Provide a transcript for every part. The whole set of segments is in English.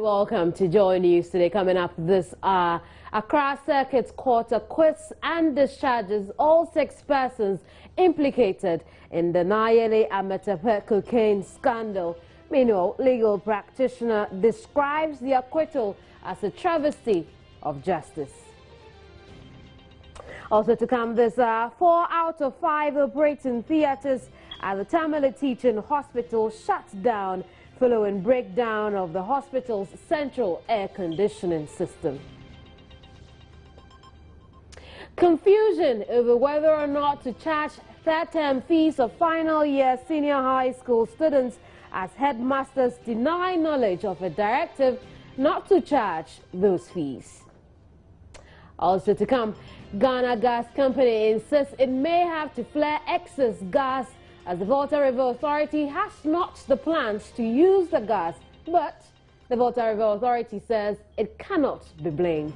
welcome to Joy News today. Coming up this hour, Accra Circuit Court acquits and discharges all 6 persons implicated in the Nayeli Ametepe cocaine scandal. Meanwhile, legal practitioner describes the acquittal as a travesty of justice. Also to come this hour, 4 out of 5 operating theatres at the Tamale Teaching Hospital shut down following breakdown of the hospital's central air conditioning system. Confusion over whether or not to charge third-term fees of final-year senior high school students as headmasters deny knowledge of a directive not to charge those fees. Also to come, Ghana Gas Company insists it may have to flare excess gas as the Volta River Authority has notched the plans to use the gas, but the Volta River Authority says it cannot be blamed.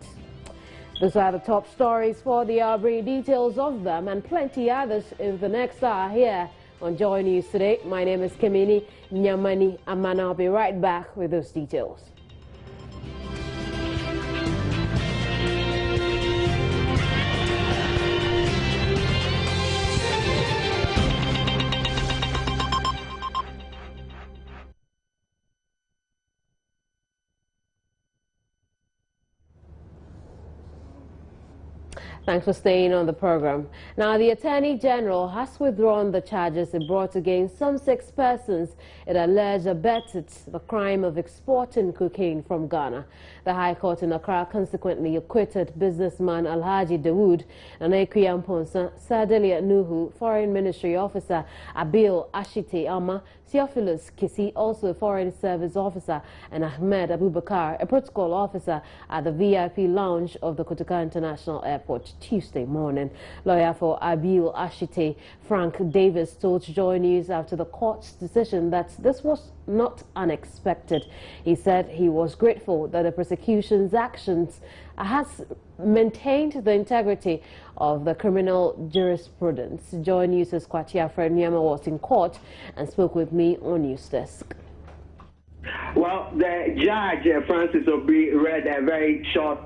Those are the top stories for the hour. Bring details of them and plenty others in the next hour here on Joy News today. My name is Kimini Nyamani Amana. I'll be right back with those details. Thanks for staying on the program. Now, the Attorney General has withdrawn the charges it brought against some 6 persons it alleged abetted the crime of exporting cocaine from Ghana. The High Court in Accra consequently acquitted businessman Alhaji Dawood, Nana Ponsa, Sardelia Nuhu, Foreign Ministry Officer Abil Ashite Ama, Theophilus Kisi, also a Foreign Service Officer, and Ahmed Abubakar, a protocol officer at the VIP lounge of the Kotoka International Airport Tuesday morning. Lawyer for Abil Ashite, Frank Davis, told Joy News after the court's decision that this was not unexpected. He said he was grateful that the prosecution's actions has maintained the integrity of the criminal jurisprudence. Joy News' Kwatia Fred Nyama was in court and spoke with me on News Desk. Well, the judge, Francis Obi, read a very short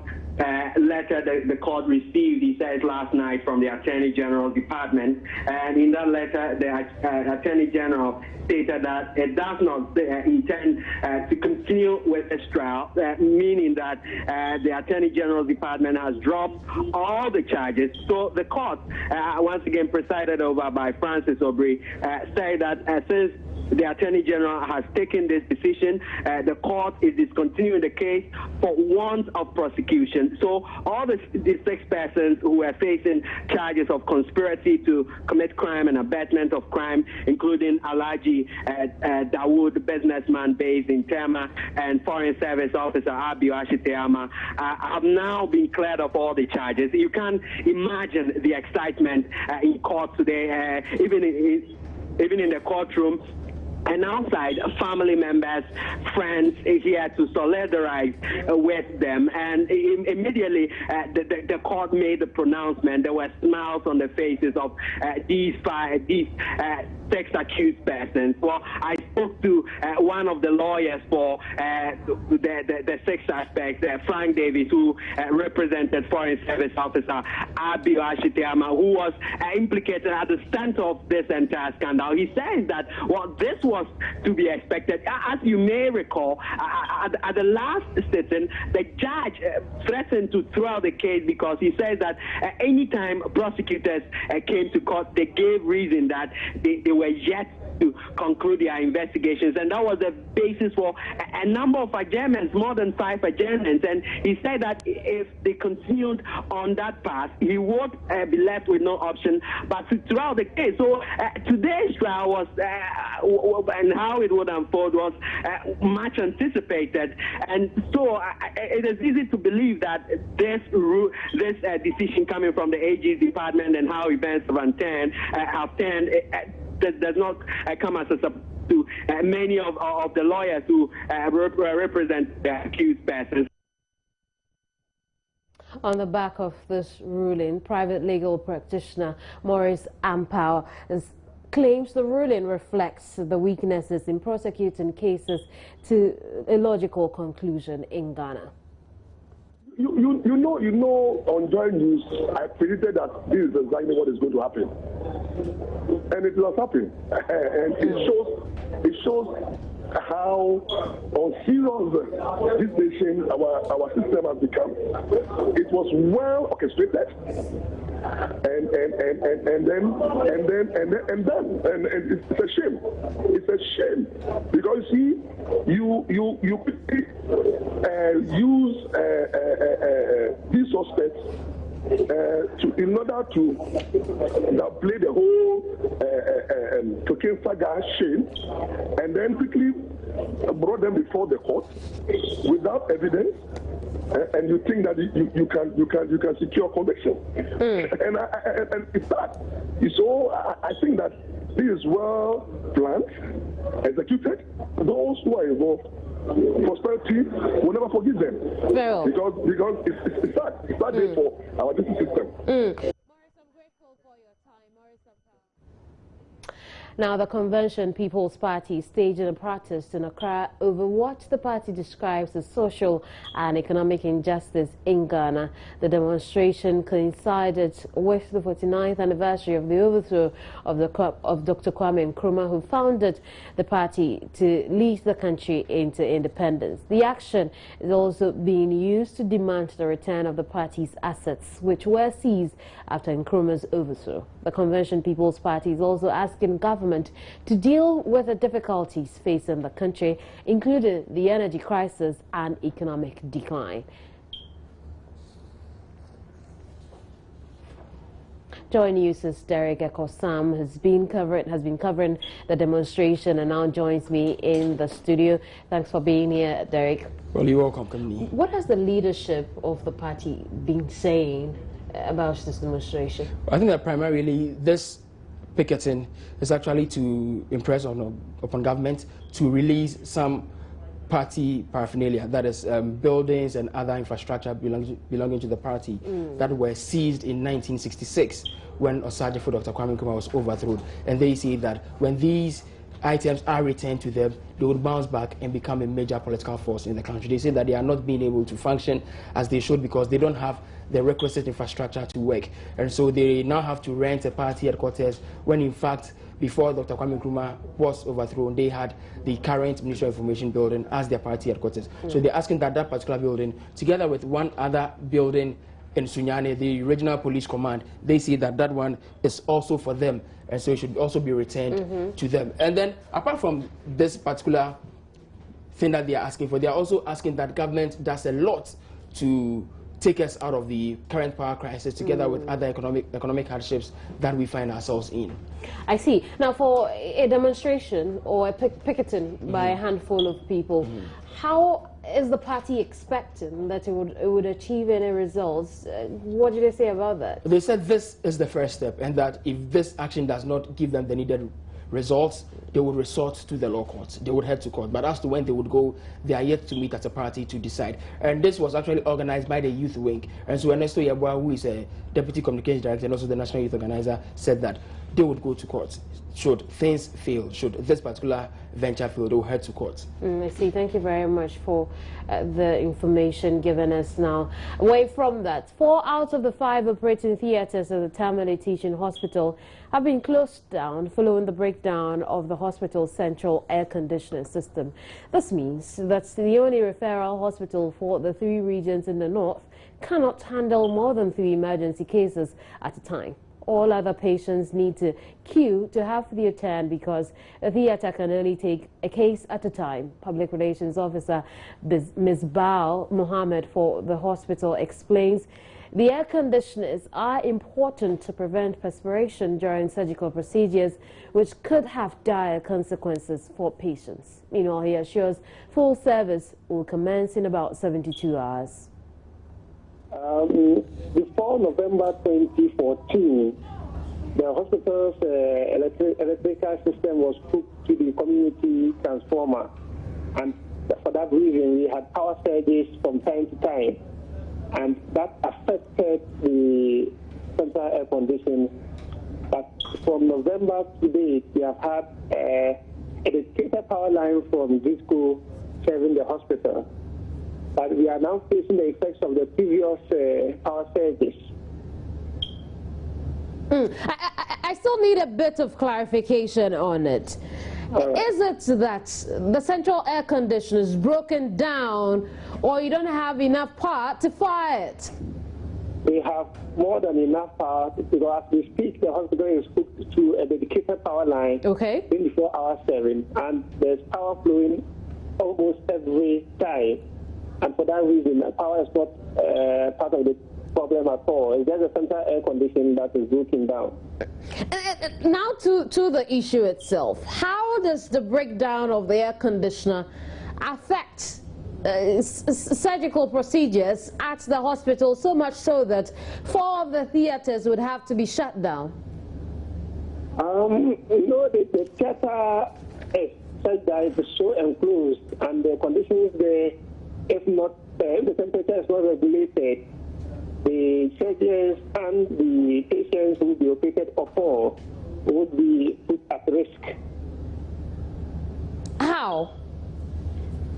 letter the court received, he says, last night from the Attorney General Department. And in that letter, the Attorney General stated that it does not intend to continue with this trial, meaning that the Attorney General Department has dropped all the charges. So the court, once again presided over by Francis Obi, said that since the Attorney General has taken this decision, the court is discontinuing the case for want of prosecution. So all the 6 persons who were facing charges of conspiracy to commit crime and abetment of crime, including Alhaji Dawood, businessman based in Tema, and Foreign Service Officer Abiy Ashiteyama, have now been cleared of all the charges. You can imagine the excitement in court today, even in the courtroom. And outside, family members, friends here to solidarize with them. And immediately, the court made the pronouncement. There were smiles on the faces of these 6 accused persons. Well, I spoke to one of the lawyers for the 6 suspects, Frank Davis, who represented Foreign Service Officer Abiy Ashiteyama, who was implicated at the center of this entire scandal. He says that, well, this was to be expected. As you may recall, at the last sitting, the judge threatened to throw out the case because he said that anytime prosecutors came to court, they gave reason that they were yet to conclude their investigations, and that was the basis for a number of adjournments, more than 5 adjournments. And he said that if they continued on that path, he would be left with no option but to throw out the case. So today's trial was and how it would unfold was much anticipated, and so it is easy to believe that this decision coming from the AG's department and how events have turned does not come as a surprise to many of the lawyers who represent the accused persons. On the back of this ruling, private legal practitioner Maurice Ampao is claims the ruling reflects the weaknesses in prosecuting cases to a logical conclusion in Ghana. You know, on Joy News, I predicted that this is exactly what is going to happen, and it has happened, and it shows how unserious this nation, our system has become. It was well orchestrated, and it's a shame. It's a shame because you use these suspects in order to play the whole cocaine saga shame, and then quickly brought them before the court without evidence, and you think that you can secure conviction, and it's that. So I think that this is well planned, executed. Those who are involved, prosperity will never forgive them. Well, because it's that day for our justice system. Morris, I'm grateful for your time. Morris, now, the Convention People's Party staging a protest in Accra over what the party describes as social and economic injustice in Ghana. The demonstration coincided with the 49th anniversary of the overthrow of Dr. Kwame Nkrumah, who founded the party to lead the country into independence. The action is also being used to demand the return of the party's assets, which were seized after Nkrumah's overthrow. The Convention People's Party is also asking government to deal with the difficulties facing the country, including the energy crisis and economic decline. Joy News' Derek Ekosam has been covering the demonstration and now joins me in the studio. Thanks for being here, Derek. Well, you're welcome, Kamini. What has the leadership of the party been saying about this demonstration? I think that primarily this picketing is actually to impress upon government to release some party paraphernalia, that is buildings and other infrastructure belonging to the party that were seized in 1966 when Osajifo Dr. Kwame Nkrumah was overthrown. And they say that when these items are returned to them, they would bounce back and become a major political force in the country. They say that they are not being able to function as they should because they don't have the requisite infrastructure to work. And so they now have to rent a party headquarters when in fact before Dr. Kwame Nkrumah was overthrown, they had the current Ministry of Information building as their party headquarters. So they're asking that that particular building, together with one other building in Sunyane, the regional police command, they see that that one is also for them, and so it should also be returned to them. And then apart from this particular thing that they are asking for, they are also asking that government does a lot to take us out of the current power crisis, together with other economic hardships that we find ourselves in. I see. Now, for a demonstration or a picketing by a handful of people, how is the party expecting that it would achieve any results? What did they say about that? They said this is the first step, and that if this action does not give them the needed results, they would resort to the law courts. They would head to court. But as to when they would go, they are yet to meet as a party to decide. And this was actually organized by the youth wing. And so Ernesto Yabua, who is a deputy communications director and also the national youth organizer, said that they would go to court. Should things fail, should this particular venture fail, they will head to court. I see. Thank you very much for the information given us now. Away from that, 4 out of the 5 operating theatres of the Tamale Teaching Hospital have been closed down following the breakdown of the hospital's central air conditioning system. This means that the only referral hospital for the 3 regions in the north cannot handle more than 3 emergency cases at a time. All other patients need to queue to have the attend because a theatre can only take a case at a time. Public Relations Officer Ms. Bao Mohammed for the hospital explains the air conditioners are important to prevent perspiration during surgical procedures, which could have dire consequences for patients. Meanwhile, he assures full service will commence in about 72 hours. Before November 2014, the hospital's electrical system was hooked to the community transformer, and for that reason we had power surges from time to time, and that affected the central air conditioning But from November to date, we have had a dedicated power line from Disco serving the hospital. But we are now facing the effects of the previous power surges. I still need a bit of clarification on it. Is it that the central air conditioner is broken down, or you don't have enough power to fire it? We have more than enough power because as we speak, the hospital is hooked to a dedicated power line, 24 hours serving, and there's power flowing almost every time. And for that reason, power is not part of the problem at all. It's just the central air conditioning that is broken down. Now to the issue itself. How does the breakdown of the air conditioner affect surgical procedures at the hospital, so much so that 4 of the theaters would have to be shut down? The theater is such that it is so enclosed, and the conditions there, if the temperature is not regulated, the surgeons and the patients who will be operated upon would be put at risk. How?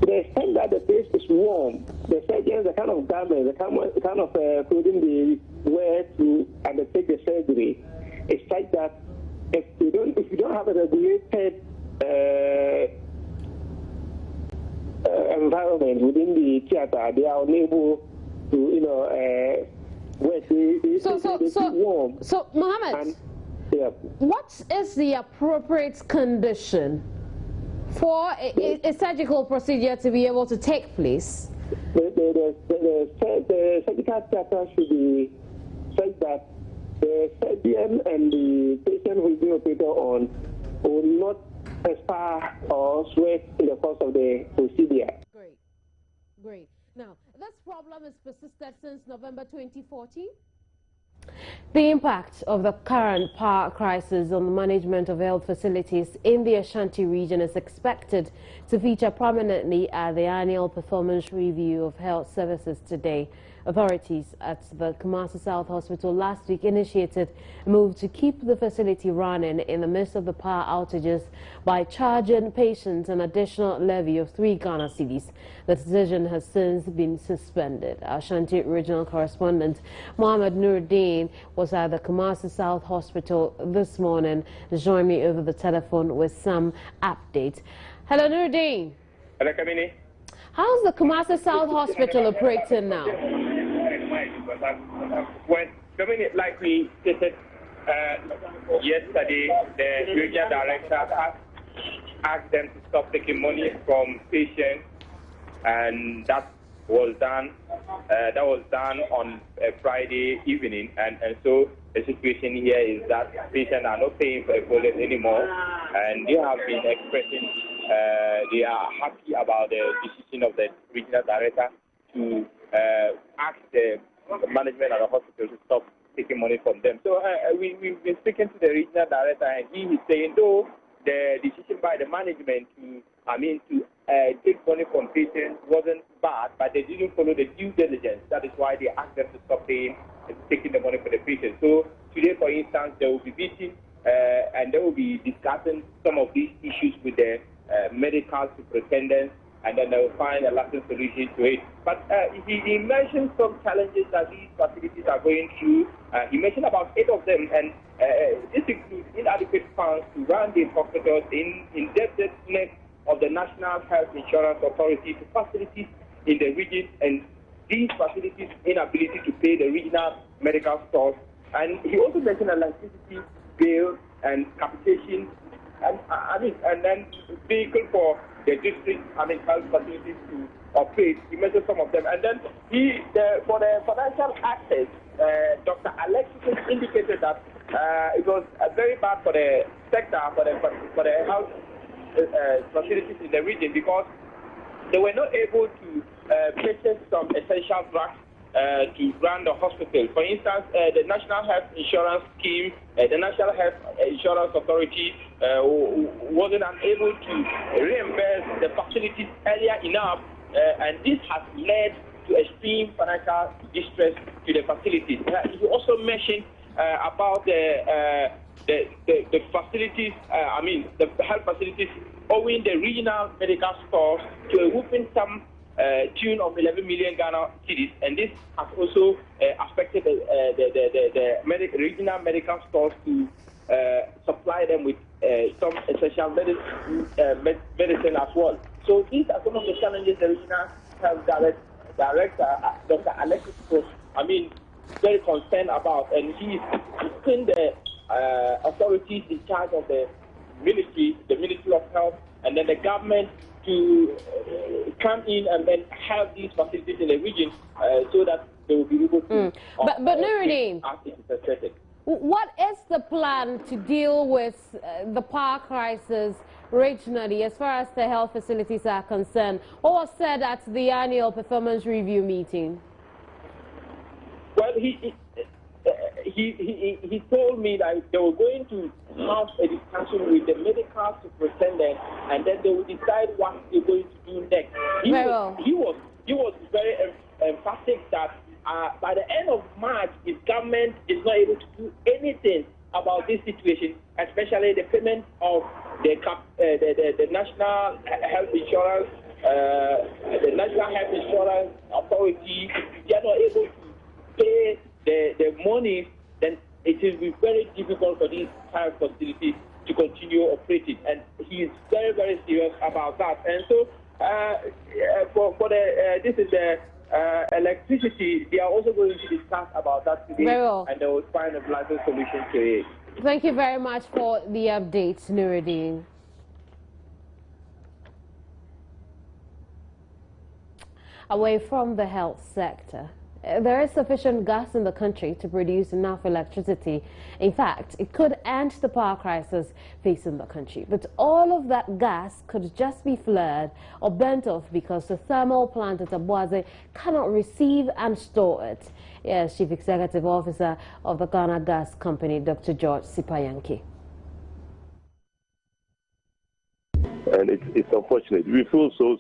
To the extent that the place is warm, the surgeons, the kind of garments, the kind of clothing they wear to undertake the surgery, it's such that if you don't have a regulated environment within the theater, they are unable to, warm. So, Mohammed, what is the appropriate condition for a surgical procedure to be able to take place? The surgical theater should be such that the surgeon and the patient who is being operated on will not perspire or sweat in the course of the procedure. Great. Now, this problem has persisted since November 2014. The impact of the current power crisis on the management of health facilities in the Ashanti region is expected to feature prominently at the annual performance review of health services today. Authorities at the Kumasi South Hospital last week initiated a move to keep the facility running in the midst of the power outages by charging patients an additional levy of 3 Ghana cedis. The decision has since been suspended. Our Ashanti regional correspondent Mohammed Nuruddin was at the Kumasi South Hospital this morning to join me over the telephone with some updates. Hello, Nuruddin. Hello, Kamini. How's the Kumasi South Hospital operating now? When Dominic, like we stated yesterday, the regional director has asked them to stop taking money from patients, and that was done. That was done on Friday evening, and so the situation here is that patients are not paying for the police anymore, and they have been expressing they are happy about the decision of the regional director to ask the management at the hospital to stop taking money from them. So we've been speaking to the regional director, and he is saying, though the decision by the management to take money from patients wasn't bad, but they didn't follow the due diligence. That is why they asked them to stop taking the money from the patients. So today, for instance, they will be meeting and they will be discussing some of these issues with the medical superintendents, and then they will find a lasting solution to it. But he mentioned some challenges that these facilities are going through. He mentioned about 8 of them, and this includes inadequate funds to run these hospitals, indebtedness of the National Health Insurance Authority to facilities in the region, and these facilities' inability to pay the regional medical stores. And he also mentioned electricity bill and capitation, and then vehicle for the district, health facilities to operate. He mentioned some of them. And then for the financial access, Dr. Alexis indicated that it was very bad for the sector, for the health facilities in the region, because they were not able to purchase some essential drugs to run the hospital. For instance, the National Health Insurance Scheme, the National Health Insurance Authority wasn't able to reimburse the facilities earlier enough, and this has led to extreme financial distress to the facilities. He also mentioned about the the facilities, the health facilities, owing the regional medical stores to a whooping sum tune of 11 million Ghana cedis, and this has also affected the regional medical stores to supply them with some essential medicine as well. So these are some of the challenges the regional health director, Dr. Alexis, was, very concerned about, and he's putting the authorities in charge of the Ministry of Health, and then the government to come in and then have these facilities in the region so that they will be able to. But Nuruddin, as it is asserted. What is the plan to deal with the power crisis regionally as far as the health facilities are concerned? What was said at the annual performance review meeting? Well, he told me that they were going to have a discussion with the medical superintendent, and then they will decide what they're going to do next. He was very emphatic that by the end of March, his government is not able to do anything about this situation, especially the payment of the National Health Insurance, the National Health Insurance Authority. They are not able to pay the money, then it will be very difficult for these health facilities to continue operating. And he is very, very serious about that. And so this is the electricity. They are also going to discuss about that today, and they will find a lasting solution to it. Thank you very much for the updates, Nuruddin. Away from the health sector, there is sufficient gas in the country to produce enough electricity. In fact, it could end the power crisis facing the country. But all of that gas could just be flared or burnt off because the thermal plant at Abuaze cannot receive and store it. Yes, Chief Executive Officer of the Ghana Gas Company, Dr. George Sipayanki. And it's unfortunate. We feel so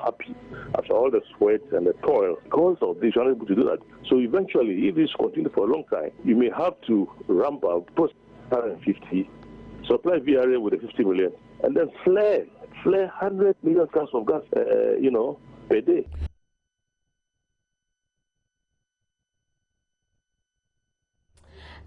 happy after all the sweat and the toil because of this, you're unable to do that. So eventually, if this continues for a long time, you may have to ramp up post 150, supply VRA with a 50 million, and then flare 100 million cans of gas, per day.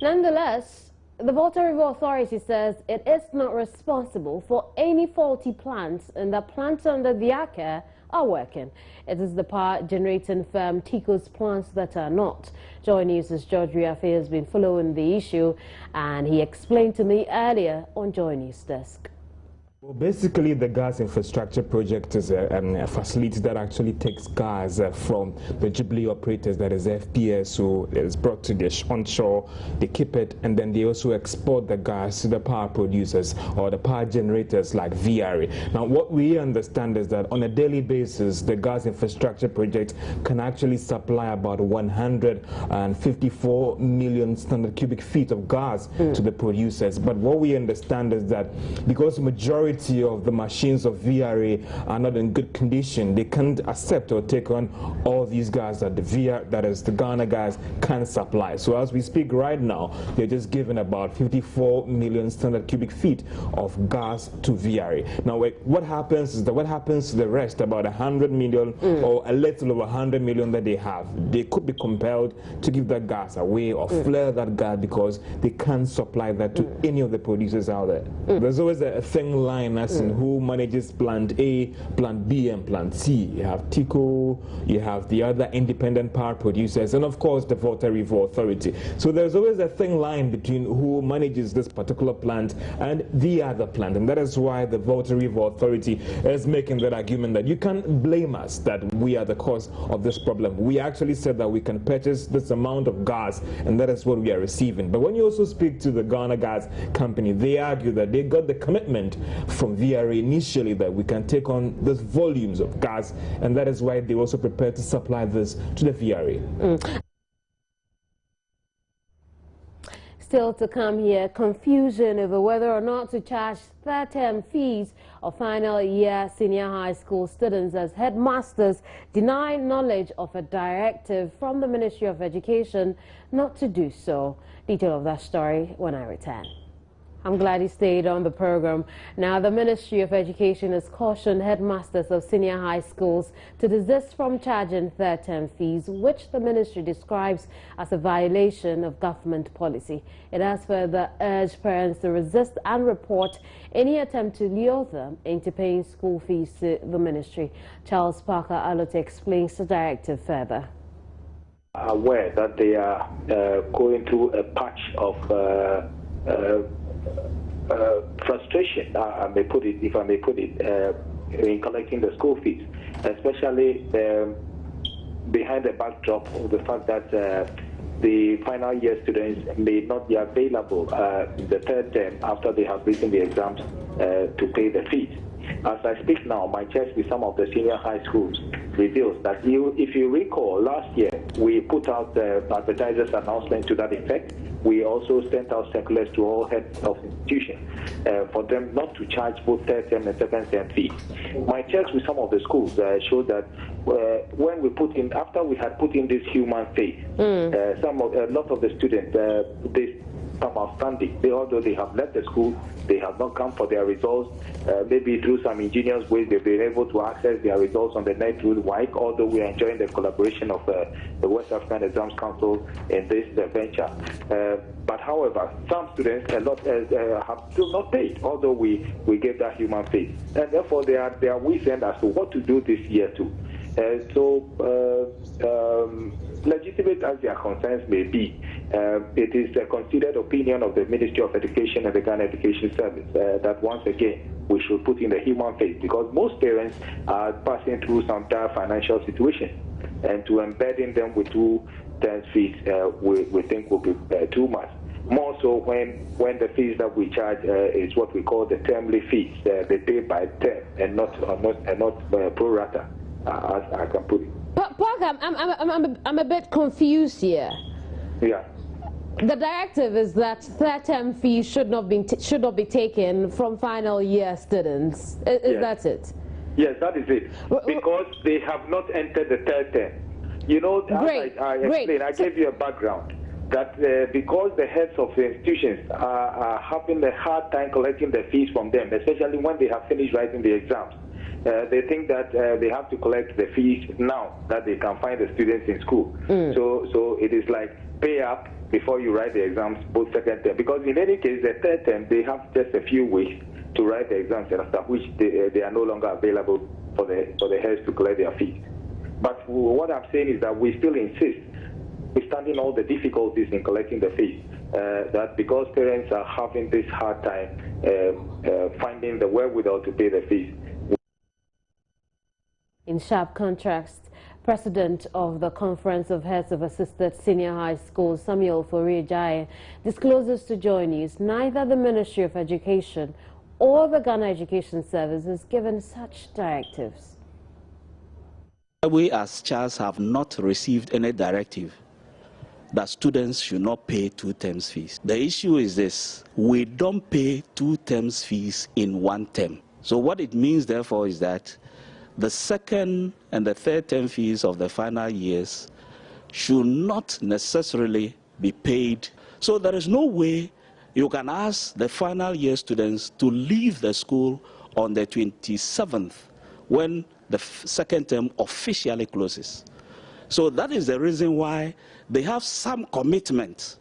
Nonetheless, the Volta River Authority says it is not responsible for any faulty plants, and the plants under their care are working. It is the power generating firm TICO's plants that are not. Joy News' George Riafe has been following the issue, and he explained to me earlier on Joy News Desk. Well, basically, the gas infrastructure project is a facility that actually takes gas from the Jubilee operators, that is FPS, who is brought to the onshore, they keep it, and then they also export the gas to the power producers or the power generators like VRA. Now, what we understand is that on a daily basis, the gas infrastructure project can actually supply about 154 million standard cubic feet of gas to the producers. But what we understand is that because majority of the machines of VRA are not in good condition, they can't accept or take on all these gas that the Ghana Gas can supply. So as we speak right now, they're just giving about 54 million standard cubic feet of gas to VRA. Now, what happens is that what happens to the rest, about 100 million or a little over 100 million that they have, they could be compelled to give that gas away or flare that gas because they can't supply that to any of the producers out there. There's always a thin line as in who manages plant A, plant B, and plant C. You have TICO, you have the other independent power producers, and of course the Volta River Authority. So there's always a thin line between who manages this particular plant and the other plant, and that is why the Volta River Authority is making that argument that you can't blame us that we are the cause of this problem. We actually said that we can purchase this amount of gas, and that is what we are receiving. But when you also speak to the Ghana Gas Company, they argue that they got the commitment from VRA initially that we can take on these volumes of gas, and that is why they also prepared to supply this to the VRA. Still to come here, confusion over whether or not to charge third-term fees of final year senior high school students as headmasters deny knowledge of a directive from the Ministry of Education not to do so. Detail of that story when I return. I'm glad he stayed on the program. Now, the Ministry of Education has cautioned headmasters of senior high schools to desist from charging third-term fees, which the ministry describes as a violation of government policy. It has further urged parents to resist and report any attempt to lure them into paying school fees to the ministry. Charles Parker Alote explains the directive further. Aware that they are going through a patch of frustration, I may put it, if I may put it, in collecting the school fees, especially behind the backdrop of the fact that the final year students may not be available in the third term after they have written the exams to pay the fees. As I speak now, my chats with some of the senior high schools reveals that if you recall, last year we put out the advertisers' announcement to that effect. We also sent out circulars to all heads of institutions for them not to charge both third term and second term fees. My checks with some of the schools showed that when we put in, after we had put in this human face, a lot of the students, they come outstanding. Although they have left the school, they have not come for their results. Maybe through some ingenious ways, they've been able to access their results on the net through WIC, although we are enjoying the collaboration of the West African Exams Council in this venture. But however, some students have still not paid, although we gave that human face. And therefore, they are weakened as to what to do this year too. Legitimate as their concerns may be, it is a considered opinion of the Ministry of Education and the Ghana Education Service that once again we should put in the human face, because most parents are passing through some dire financial situations, and to embedding them with 2 term fees we think will be too much. More so when the fees that we charge is what we call the termly fees. They pay by term and not pro rata, as I can put it. Park, I'm a bit confused here. Yeah. The directive is that third-term fees should not be taken from final year students. Is that it? Yes, that is it. Because they have not entered the third term. You know, as I explained, I gave you a background that because the heads of the institutions are having a hard time collecting the fees from them, especially when they have finished writing the exams. They think that they have to collect the fees now that they can find the students in school. So it is like pay up before you write the exams, both second term. Because in any case, the third term, they have just a few weeks to write the exams, and after which they are no longer available for the heads to collect their fees. But what I'm saying is that we still insist, withstanding all the difficulties in collecting the fees, that because parents are having this hard time finding the wherewithal to pay the fees. In sharp contrast, President of the Conference of Heads of Assisted Senior High Schools, Samuel Forijaye, discloses to Joy News neither the Ministry of Education or the Ghana Education Service has given such directives. We as CHAS have not received any directive that students should not pay 2 terms fees. The issue is this: we don't pay 2 terms fees in 1 term. So what it means, therefore, is that the second and the third term fees of the final years should not necessarily be paid. So there is no way you can ask the final year students to leave the school on the 27th when the second term officially closes. So that is the reason why they have some commitment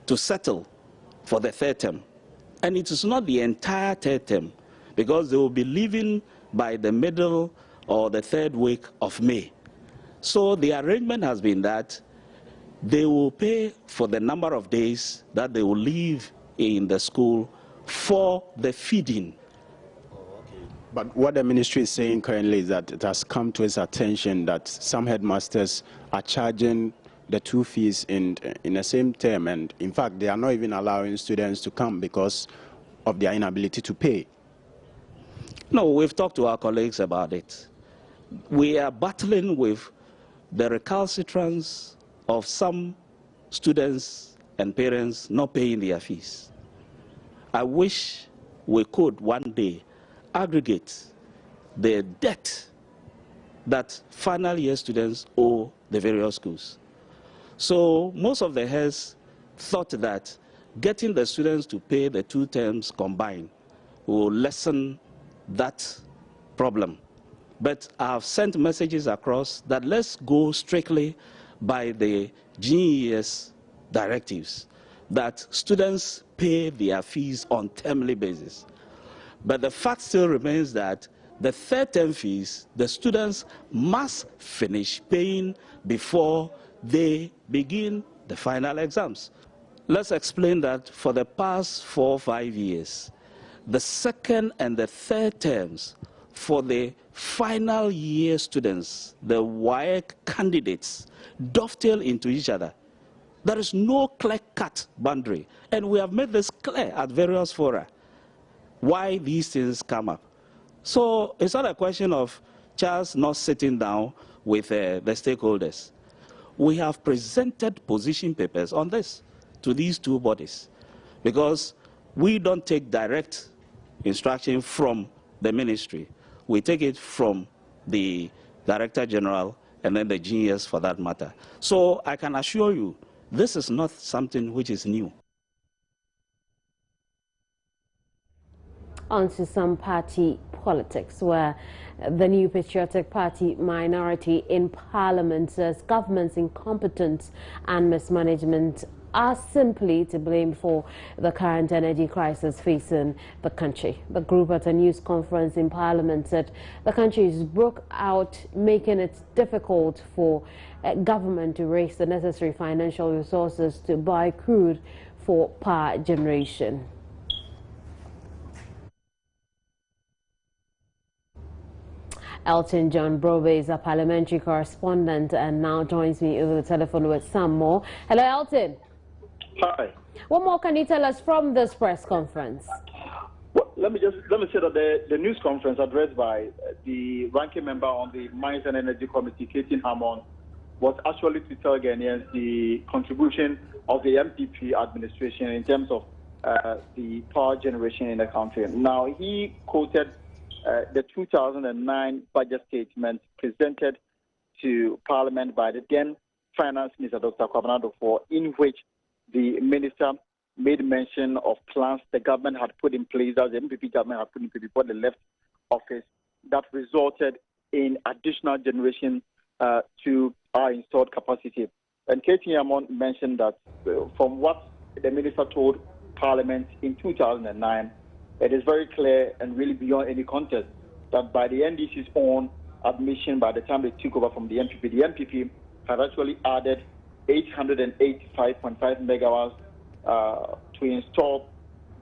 to settle for the third term. And it is not the entire third term, because they will be leaving by the middle or the 3rd week of May. So the arrangement has been that they will pay for the number of days that they will leave in the school for the feeding. But what the ministry is saying currently is that it has come to its attention that some headmasters are charging the 2 fees in the same term, and in fact they are not even allowing students to come because of their inability to pay. No, we've talked to our colleagues about it. We are battling with the recalcitrance of some students and parents not paying their fees. I wish we could one day aggregate the debt that final year students owe the various schools. So most of the heads thought that getting the students to pay the 2 terms combined will lessen that problem. But I've sent messages across that let's go strictly by the GES directives, that students pay their fees on termly basis. But the fact still remains that the 3rd term fees, the students must finish paying before they begin the final exams. Let's explain that for the past 4 or 5 years, the 2nd and the 3rd terms for the final year students, the WAEC candidates, dovetail into each other. There is no clear-cut boundary, and we have made this clear at various fora why these things come up. So it's not a question of Charles not sitting down with the stakeholders. We have presented position papers on this to these 2 bodies because we don't take direct instruction from the ministry. We take it from the Director General and then the GES for that matter. So I can assure you, this is not something which is new. On to some party politics, where the New Patriotic Party minority in Parliament says government's incompetence and mismanagement are simply to blame for the current energy crisis facing the country. The group at a news conference in Parliament said the country is broke out, making it difficult for government to raise the necessary financial resources to buy crude for power generation. Elton John Brobe is a parliamentary correspondent and now joins me over the telephone with some more. Hello, Elton. Hi. What more can you tell us from this press conference? Well, let me say that the news conference addressed by the ranking member on the Mines and Energy Committee, Katie Hammond, was actually to tell Ghanaians the contribution of the MPP administration in terms of the power generation in the country. Now, he quoted the 2009 budget statement presented to Parliament by the then Finance Minister, Dr. Kwabena Duffuor, in which the minister made mention of plans the government had put in place, that the MPP government had put in place before they left office, that resulted in additional generation to our installed capacity. And Katie Hammond mentioned that from what the minister told Parliament in 2009, it is very clear and really beyond any contest that by the NDC's own admission, by the time they took over from the MPP had actually added 885.5 megawatts to install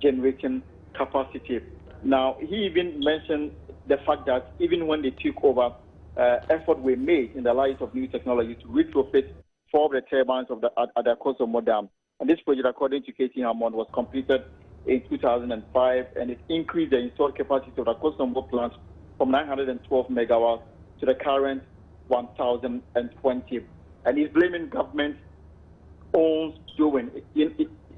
generating capacity. Now, he even mentioned the fact that even when they took over, efforts were made in the light of new technology to retrofit 4 of the turbines at the Kosovo Dam. And this project, according to Katie Hammond, was completed in 2005, and it increased the installed capacity of the Kosovo plant from 912 megawatts to the current 1,020. And he's blaming government own doing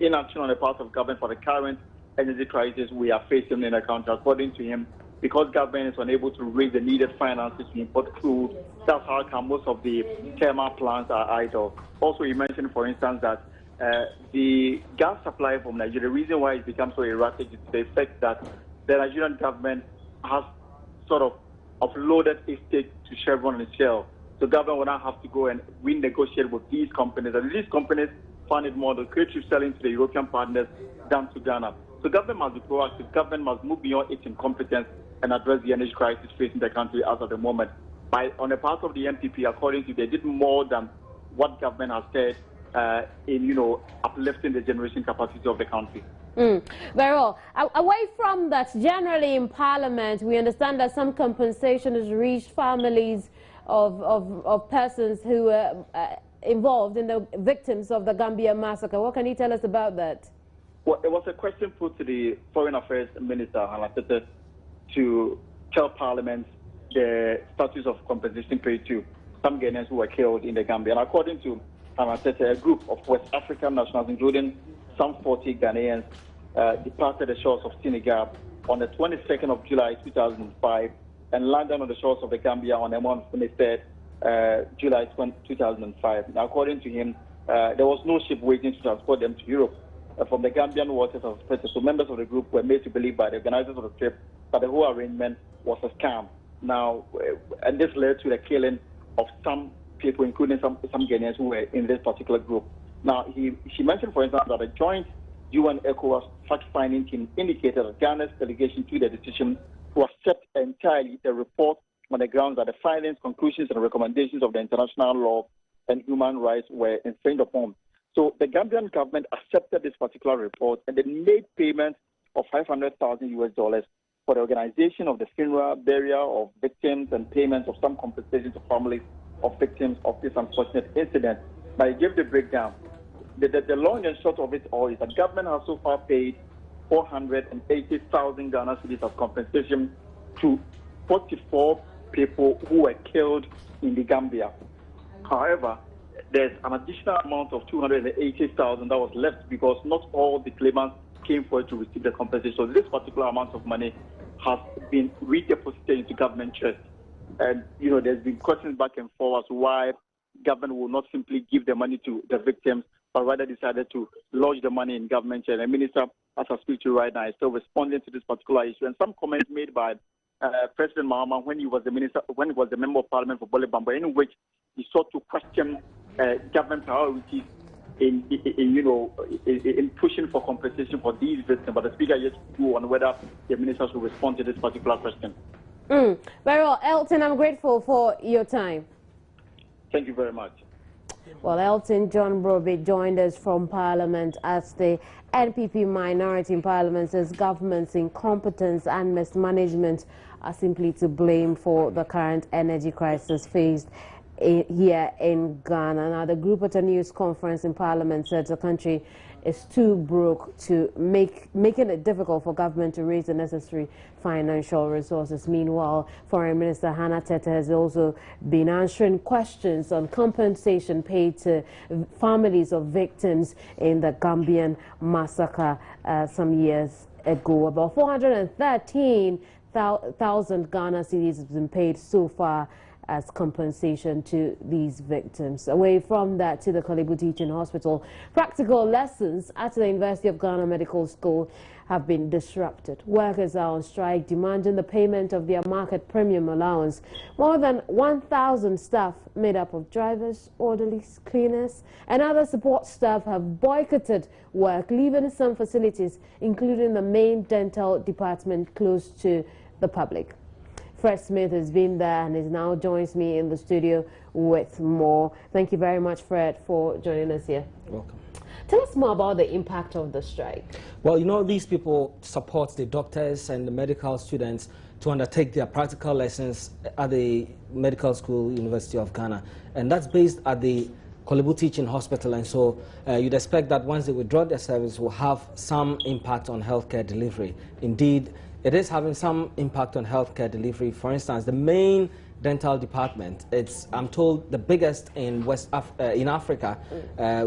inaction on the part of government for the current energy crisis we are facing in the country. According to him, because government is unable to raise the needed finances to import crude, that's how come most of the thermal plants are idle. Also, he mentioned, for instance, that the gas supply from Nigeria, the reason why it becomes so erratic is the effect that the Nigerian government has sort of offloaded its stake to Chevron and Shell. So government will now have to go and renegotiate with these companies. And these companies find it more lucrative selling to the European partners than to Ghana. So government must be proactive. Government must move beyond its incompetence and address the energy crisis facing the country as of the moment. On the part of the MPP, according to they did more than what government has said in, uplifting the generation capacity of the country. Very well. Away from that, generally in Parliament, we understand that some compensation has reached families of persons who were involved in the victims of the Gambia massacre. What can you tell us about that? Well, it was a question put to the Foreign Affairs Minister, Halatete, to tell Parliament the status of compensation paid to some Ghanaians who were killed in the Gambia. And according to Halatete, a group of West African nationals, including some 40 Ghanaians, departed the shores of Senegal on the 22nd of July 2005 and landed on the shores of the Gambia on the 23rd July 2005. Now, according to him, there was no ship waiting to transport them to Europe. from the Gambian waters of Press. So members of the group were made to believe by the organizers of the trip that the whole arrangement was a scam. Now, and this led to the killing of some people, including some Ghanaians who were in this particular group. Now, she mentioned, for instance, that a joint UN ECOWAS fact-finding team indicated that Ghana's delegation to the decision to accept entirely the report on the grounds that the findings, conclusions, and recommendations of the international law and human rights were infringed upon. So the Gambian government accepted this particular report and they made payments of $500,000 for the organization of the funeral, burial of victims, and payments of some compensation to families of victims of this unfortunate incident. Now, I give the breakdown. The long and short of it all is that the government has so far paid 480,000 Ghana cedis as compensation to 44 people who were killed in the Gambia. However, there's an additional amount of 280,000 that was left because not all the claimants came forward to receive the compensation. So this particular amount of money has been redeposited into government chest. And, there's been questions back and forth as to why government will not simply give the money to the victims, but rather decided to lodge the money in government chest. And the minister, as I speak to you right now, is still responding to this particular issue. And some comments made by President Mahama when he was the member of parliament for Bole Bamba, in which he sought to question government priorities in pushing for compensation for these victims. But the speaker yet to go on whether the ministers will respond to this particular question. Very well, Elton, I'm grateful for your time. Thank you very much. Well, Elton John Broby joined us from Parliament as the NPP minority in Parliament says government's incompetence and mismanagement are simply to blame for the current energy crisis faced here in Ghana. Now, the group at a news conference in Parliament said the country is too broke to making it difficult for government to raise the necessary financial resources. Meanwhile, Foreign Minister Hannah Tete has also been answering questions on compensation paid to families of victims in the Gambian massacre some years ago. About 413,000 Ghana cedis has been paid so far as compensation to these victims. Away from that, to the Kolebu Teaching Hospital, practical lessons at the University of Ghana Medical School have been disrupted. Workers are on strike demanding the payment of their market premium allowance. More than 1,000 staff made up of drivers, orderlies, cleaners and other support staff have boycotted work, leaving some facilities, including the main dental department, closed to the public. Fred Smith has been there and now joins me in the studio with more. Thank you very much, Fred, for joining us here. Welcome. Tell us more about the impact of the strike. Well, these people support the doctors and the medical students to undertake their practical lessons at the Medical School, University of Ghana. And that's based at the Kolebu Teaching Hospital. And so you'd expect that once they withdraw their service, will have some impact on healthcare delivery. Indeed, it is having some impact on healthcare delivery. For instance, the main dental department, it's, I'm told, the biggest in in Africa.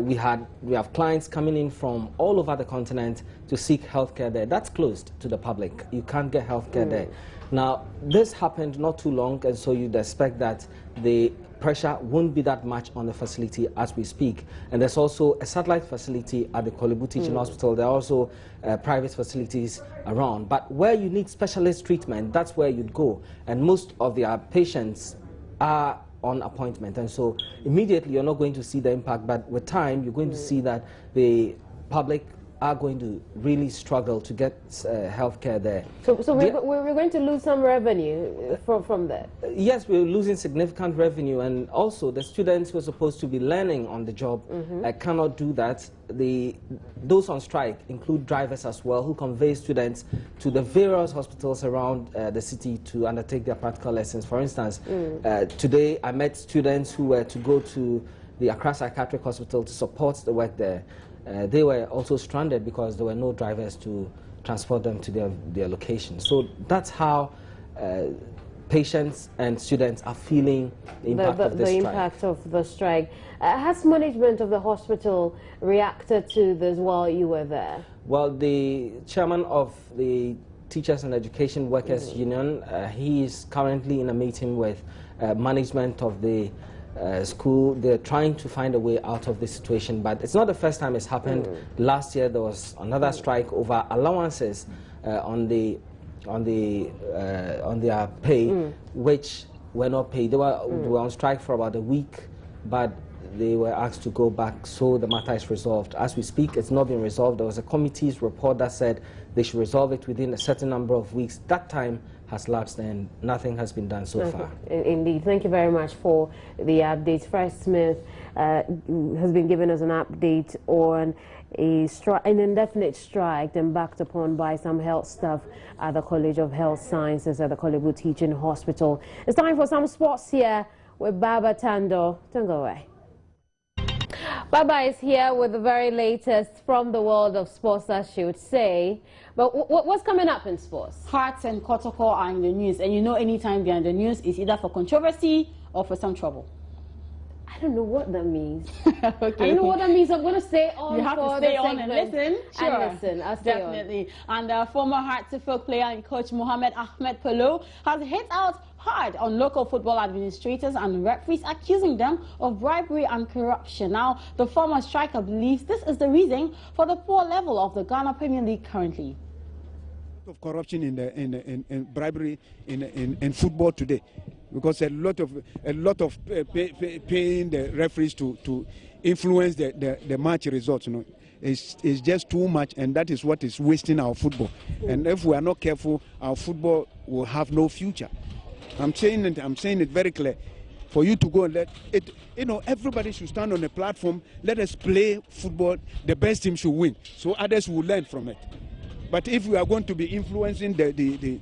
We have clients coming in from all over the continent to seek healthcare there. That's closed to the public. You can't get healthcare there. Now, this happened not too long, and so you'd expect that the pressure won't be that much on the facility as we speak. And there's also a satellite facility at the Kolebu Teaching Hospital. There are also private facilities around. But where you need specialist treatment, that's where you'd go. And most of their patients are on appointment. And so immediately you're not going to see the impact, but with time you're going to see that the public are going to really struggle to get health care there. So we're going to lose some revenue from that? Yes, we're losing significant revenue, and also the students who are supposed to be learning on the job cannot do that. Those on strike include drivers as well, who convey students to the various hospitals around the city to undertake their practical lessons. For instance, today I met students who were to go to the Accra Psychiatric Hospital to support the work there. They were also stranded because there were no drivers to transport them to their location. So that's how patients and students are feeling the impact of this strike. The impact of the strike. Has management of the hospital reacted to this while you were there? Well, the chairman of the Teachers and Education Workers Union, he is currently in a meeting with management of the school. They're trying to find a way out of this situation, but it's not the first time it's happened. Last year there was another strike over allowances on their pay, which were not paid. They were on strike for about a week, but they were asked to go back, so the matter is resolved. As we speak, it's not been resolved. There was a committee's report that said they should resolve it within a certain number of weeks. That time has lapsed and nothing has been done so far. Indeed. Thank you very much for the updates. Fred Smith has been giving us an update on an indefinite strike embarked upon by some health staff at the College of Health Sciences at the Kolebu Teaching Hospital. It's time for some sports here with Baba Tando. Don't go away. Baba is here with the very latest from the world of sports, as she would say. But what's coming up in sports? Hearts and Kotoko are in the news, and you know anytime they're in the news, it's either for controversy or for some trouble. I don't know what that means. Okay. I don't know what that means. I'm going to stay on. You have to stay on and listen. Sure. And listen. I'll stay Definitely. On. And former Hartlepool player and coach Mohamed Ahmed Polo has hit out hard on local football administrators and referees, accusing them of bribery and corruption. Now, the former striker believes this is the reason for the poor level of the Ghana Premier League currently. Of corruption in bribery in football today, because a lot of paying the referees to influence the match results, you know, is just too much, and that is what is wasting our football. And if we are not careful, our football will have no future. I'm saying it very clear. For you to go and let it, you know, everybody should stand on a platform. Let us play football. The best team should win, so others will learn from it. But if we are going to be influencing the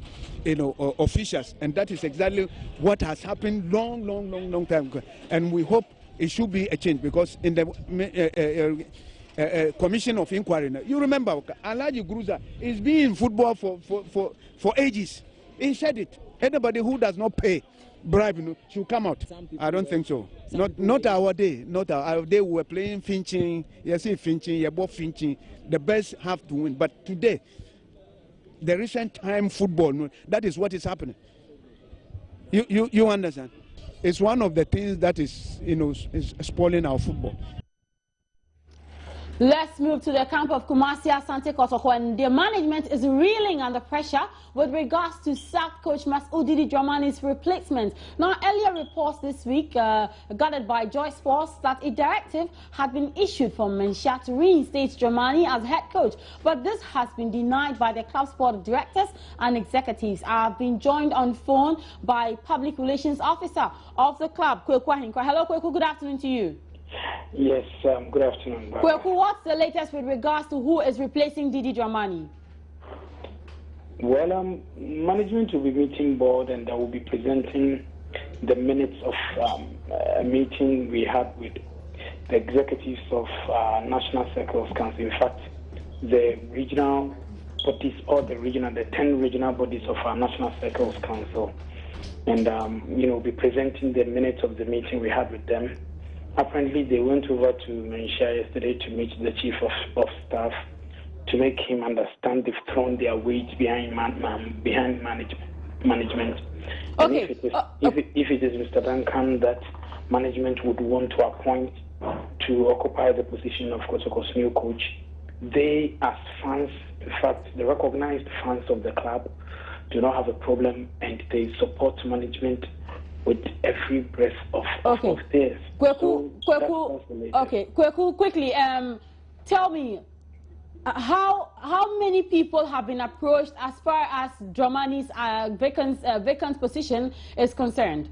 officials, and that is exactly what has happened long time ago, and we hope it should be a change, because in the commission of inquiry, you remember Alaji Gruza is being in football for ages. He said it. Anybody who does not pay bribe, you know, should come out. I don't think so. Not our day. Not our day. We were playing finching. You see finching. You bought finching. The best have to win. But today, the recent time football, that is what is happening. You understand? It's one of the things that is, you know, is spoiling our football. Let's move to the camp of Kumasi Asante Kotoko, and their management is reeling under pressure with regards to sacked coach Masudi Dramani's replacement. Now, earlier reports this week, gathered by Joy Sports, that a directive had been issued from Mensha to reinstate Dramani as head coach, but this has been denied by the club's board of directors and executives. I have been joined on phone by public relations officer of the club, Kweku Ahinkwa. Hello, Kweku. Good afternoon to you. Yes, good afternoon. Kweku, what's the latest with regards to who is replacing Didi Dramani? Well, management will be meeting board, and I will be presenting the minutes of a meeting we had with the executives of National Circles Council. In fact, the regional bodies, or the 10 regional bodies of our National Circles Council, and we'll be presenting the minutes of the meeting we had with them. Apparently, they went over to Mensha yesterday to meet the chief of staff to make him understand they've thrown their weight behind management. Okay. And if it is Mr. Duncan that management would want to appoint to occupy the position of Kotoko's new coach, they, as fans, in fact, the recognized fans of the club, do not have a problem, and they support management with every breath of theirs. Kweku, quickly, tell me, how many people have been approached as far as Dramani's vacant position is concerned?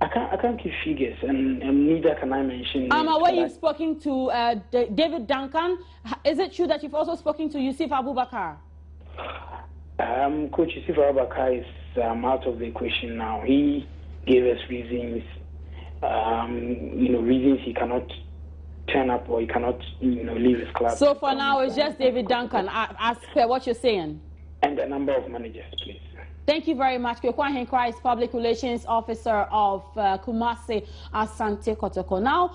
I can't give figures, and neither can I mention. I'm aware you've spoken to David Duncan. Is it true that you've also spoken to Yusuf Abubakar? Coach Yusuf Abubakar is out of the equation now. He gave us reasons, reasons he cannot turn up, or he cannot, leave his club. So for now, it's just David Duncan, as per what you're saying. And a number of managers, please. Thank you very much. Kwekwa Henkra is Public Relations Officer of Kumasi Asante Kotoko. Now,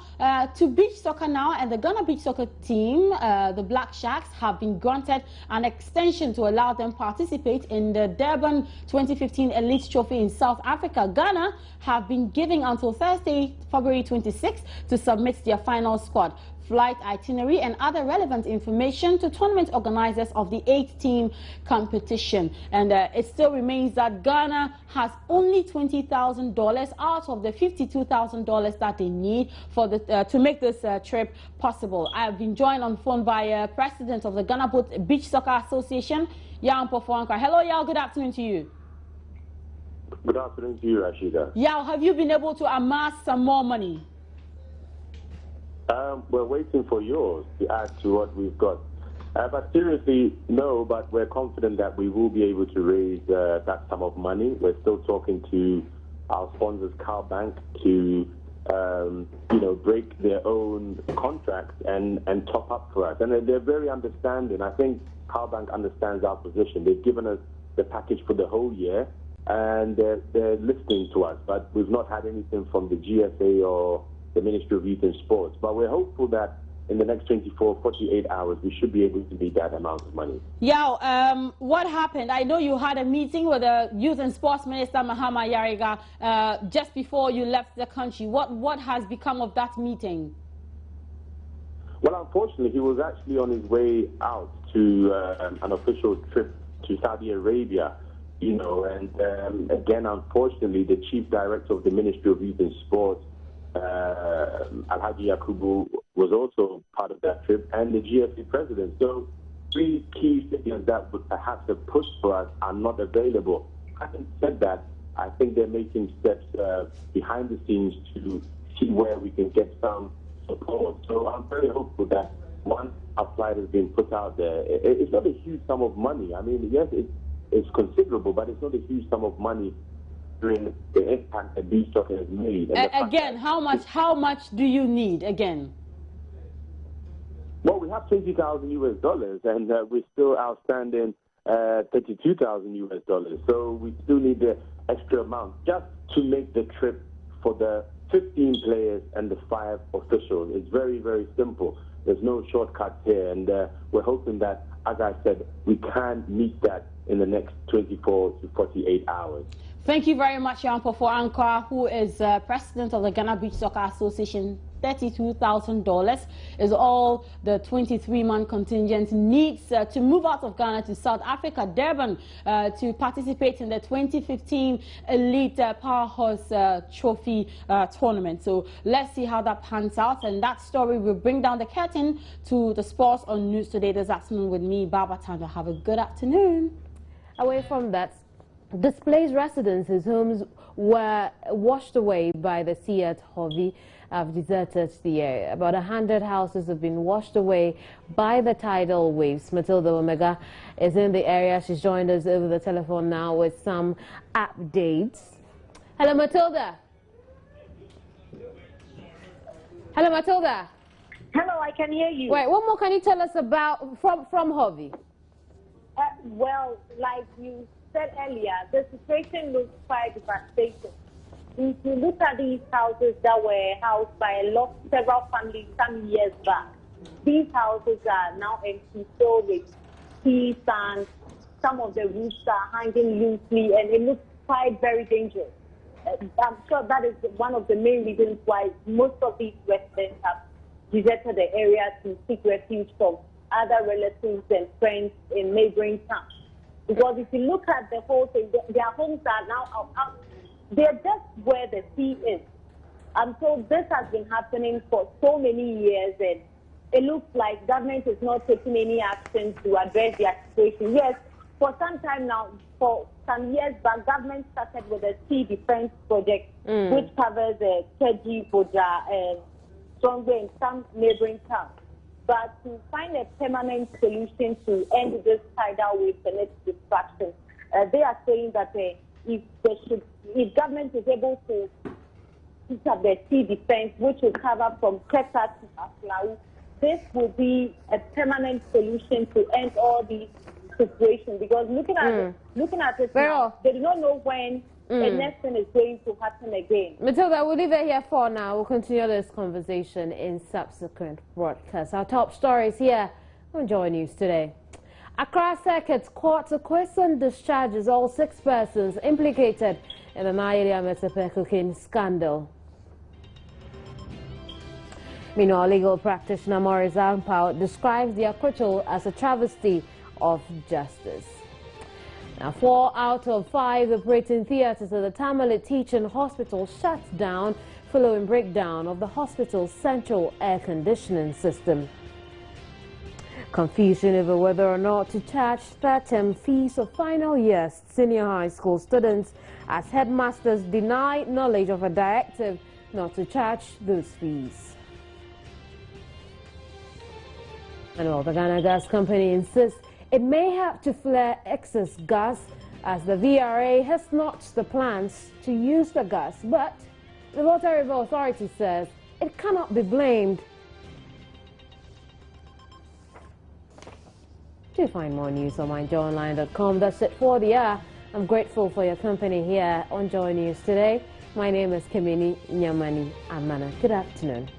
to beach soccer now, and the Ghana beach soccer team, the Black Sharks, have been granted an extension to allow them participate in the Durban 2015 Elite Trophy in South Africa. Ghana have been given until Thursday, February 26, to submit their final squad, flight itinerary and other relevant information to tournament organizers of the 8-team competition. And it still remains that Ghana has only $20,000 out of the $52,000 that they need for the to make this trip possible. I have been joined on phone by President of the Ghana Beach Soccer Association, Yao Mpofu-Ankra. Hello, Yao. Good afternoon to you. Good afternoon to you, Rashida. Yao, have you been able to amass some more money? We're waiting for yours to add to what we've got. But seriously, no, but we're confident that we will be able to raise that sum of money. We're still talking to our sponsors, Cal Bank, to break their own contracts and top up for us. And they're very understanding. I think Cal Bank understands our position. They've given us the package for the whole year, and they're listening to us. But we've not had anything from the GSA or the Ministry of Youth and Sports. But we're hopeful that in the next 24, 48 hours, we should be able to meet that amount of money. Yao, what happened? I know you had a meeting with the Youth and Sports Minister, Mahama Yariga, just before you left the country. What has become of that meeting? Well, unfortunately, he was actually on his way out to an official trip to Saudi Arabia, and again, unfortunately, the Chief Director of the Ministry of Youth and Sports, Alhaji Yakubu, was also part of that trip, and the GSA president. So 3 key figures that would perhaps have pushed for us are not available. Having said that, I think they're making steps behind the scenes to see where we can get some support. So I'm very hopeful that once our flight has been put out there, it's not a huge sum of money. I mean, yes, it's considerable, but it's not a huge sum of money during the impact that beach soccer has made. Again, how much do you need again? Well, we have $20,000 US, and we're still outstanding $32,000 US. So we still need the extra amount just to make the trip for the 15 players and the 5 officials. It's very, very simple. There's no shortcuts here, and we're hoping that, as I said, we can meet that in the next 24 to 48 hours. Thank you very much, Yao Mpofu-Ankra, who is president of the Ghana Beach Soccer Association. $32,000 is all the 23-man contingent needs to move out of Ghana to South Africa, Durban, to participate in the 2015 Elite Powerhouse Trophy tournament. So let's see how that pans out, and that story will bring down the curtain to the sports on News Today this afternoon with me, Baba Tanda. Have a good afternoon. Away from that, displaced residents whose homes were washed away by the sea at Hovi have deserted the area. About 100 houses have been washed away by the tidal waves. Matilda Omega is in the area. She's joined us over the telephone now with some updates. Hello, Matilda. Hello, Matilda. Hello, I can hear you. Wait, what more can you tell us about from Hovi? Well, like you said earlier, the situation looks quite devastating. If you look at these houses that were housed by several families some years back, these houses are now empty, so with tea, sand, some of the roofs are hanging loosely, and it looks quite very dangerous. I'm sure that is one of the main reasons why most of these residents have deserted the area to seek refuge from other relatives and friends in neighboring towns. Because if you look at the whole thing, their homes are now out. They're just where the sea is. So this has been happening for so many years, and it looks like government is not taking any action to address their situation. Yes, for some time now, for some years back, government started with a sea defense project, which covers Keji, Boja, and Songwe, and some neighboring towns. But to find a permanent solution to end this tidal wave and its destruction, they are saying that if government is able to put up the sea defense, which will cover from Keta to Aflau, this will be a permanent solution to end all these situation because looking at it now, they do not know when the next thing is going to happen again. Matilda, we'll leave it here for now. We'll continue this conversation in subsequent broadcasts. Our top stories here on Joy News today. Accra Circuit Court acquits and discharges all 6 persons implicated in the Nigeria Metepe cocaine scandal. Meanwhile, legal practitioner Maurice Ampao describes the acquittal as a travesty of justice. Now, 4 out of 5 operating theatres at the Tamale Teaching Hospital shut down following breakdown of the hospital's central air conditioning system. Confusion over whether or not to charge third-term fees of final year senior high school students as headmasters deny knowledge of a directive not to charge those fees. And well, the Ghana Gas Company insists it may have to flare excess gas as the VRA has notched the plans to use the gas, but the Water River Authority says it cannot be blamed. Do find more news on myjoyonline.com. That's it for the hour. I'm grateful for your company here on Joy News today. My name is Kimini Nyamani Amana. Good afternoon.